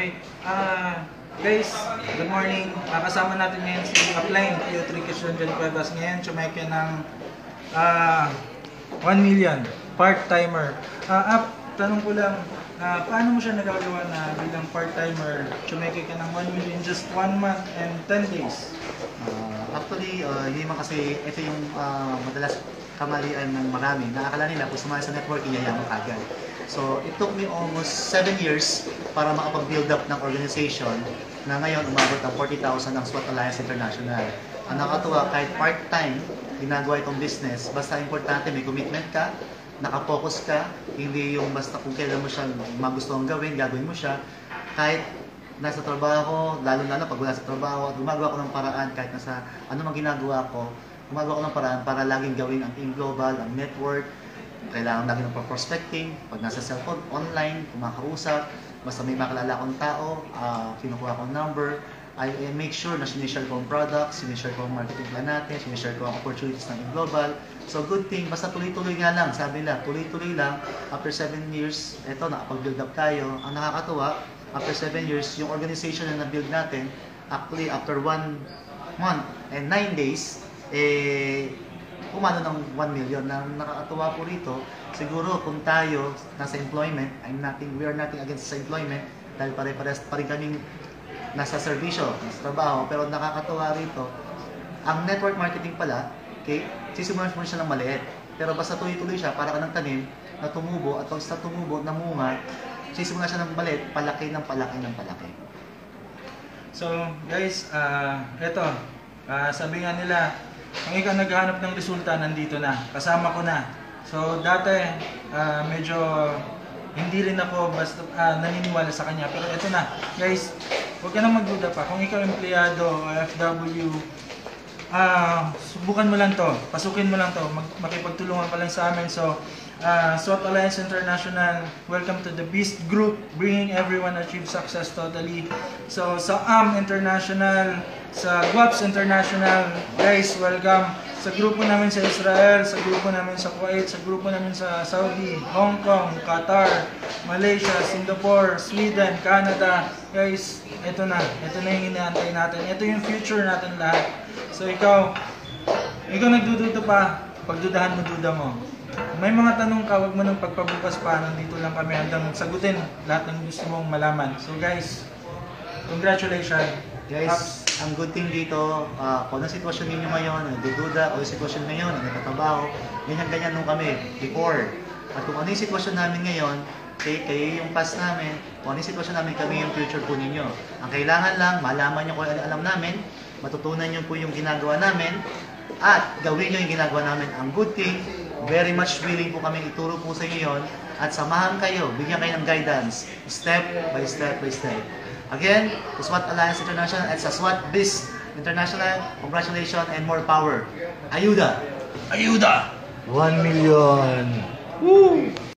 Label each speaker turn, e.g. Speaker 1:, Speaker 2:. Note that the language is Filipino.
Speaker 1: Okay. Guys, good morning. Kasama natin ngayon si Upline, Q3 Quezon John Cuevas. Ngayon, tsumeke ng 1 million. Part-timer. Tanong ko lang, paano mo siya nagagawa na bilang part-timer? Tsumeke ka ng 1 million just 1 month and 10 days.
Speaker 2: Actually, hindi man kasi ito yung madalas kamalian ng marami. Naakala nila kung sumali sa network, iyayaman agad. So, it took me almost 7 years para makapag-build up ng organization na ngayon umabot ng 40,000 ng SWAT Alliance International. Ang nakatuwa, kahit part-time ginagawa itong business, basta importante may commitment ka, nakafocus ka, hindi yung basta kung kailan mo siya magustuhan gawin, gagawin mo siya. Kahit nasa trabaho, lalo-lalo pag wala sa trabaho, at gumagawa ko ng paraan kahit nasa ano mang ginagawa ko, gumagawa ko ng paraan para laging gawin ang team global, ang network. Kailangan lagi ng prospecting, pag nasa cellphone, online, kumakausap, basta may makalala akong tao, kinukuha akong number, I make sure na sinishare ko ang products, sinishare ko ang marketing plan natin, sinishare ko ang opportunities ng global. So good thing, basta tuloy-tuloy nga lang, sabi nila, tuloy-tuloy lang, after 7 years, eto, nakapag-build up tayo. Ang nakakatuwa, after 7 years, yung organization na na-build natin, actually, after 1 month and 9 days, umano ng 1 million. Na nakakatuwa po rito, siguro kung tayo nasa employment, we are nothing against sa employment dahil pare-pares pa rin kaming nasa serbisyo, nasa trabaho, pero nakakatuwa rito, ang network marketing pala, okay, sisimulan mo siya ng maliit, pero basta tuloy-tuloy siya, para ka ng tanim na tumubo, at pag sa tumubo, namunga, sisimulan siya ng maliit, palaki ng palaki ng palaki.
Speaker 1: So guys, eto, sabi nga nila, kung ikaw naghahanap ng resulta, nandito na. Kasama ko na. So, dati, medyo hindi rin ako basta naniniwala sa kanya. Pero ito na. Guys, huwag ka nang magduda pa. Kung ikaw empleyado o FW, subukan mo lang to. Pasukin mo lang to. Makipagtulungan pa lang sa amin. So, SWAT Alliance International, welcome to the Beast Group, bringing everyone achieve success totally. So, sa International, sa GWAPS International, guys, welcome. Sa grupo namin sa Israel, sa grupo namin sa Kuwait, sa grupo namin sa Saudi, Hong Kong, Qatar, Malaysia, Singapore, Sweden, Canada. Guys, ito na yung inaantay natin. Ito yung future natin lahat. So, ikaw nagdududa pa, pagdudahan mo, duda mo. May mga tanong ka, wag mo nang pagpabukas pa. Nandito lang kami hanggang sagutin lahat ng gusto mong malaman. So guys, congratulations.
Speaker 2: Guys, ang good thing dito, kung anong sitwasyon ninyo ngayon, nagdududa, o yung sitwasyon ngayon, nagtatrabaho, ganyan-ganyan nung kami before. At kung ano yung sitwasyon namin ngayon, kayo yung past namin, kung ano yung sitwasyon namin, kami yung future po ninyo. Ang kailangan lang, malaman nyo kung ano alam namin, matutunan nyo po yung ginagawa namin, at gawin nyo yung ginagawa namin. Ang good thing, very much willing po kami ituro po sa inyo yun, at samahan kayo, bigyan kayo ng guidance, step by step by step. Again, to SWAT Alliance International at sa SWAT Biz International, congratulations and more power. Ayuda!
Speaker 1: Ayuda!
Speaker 2: 1 million! Woo!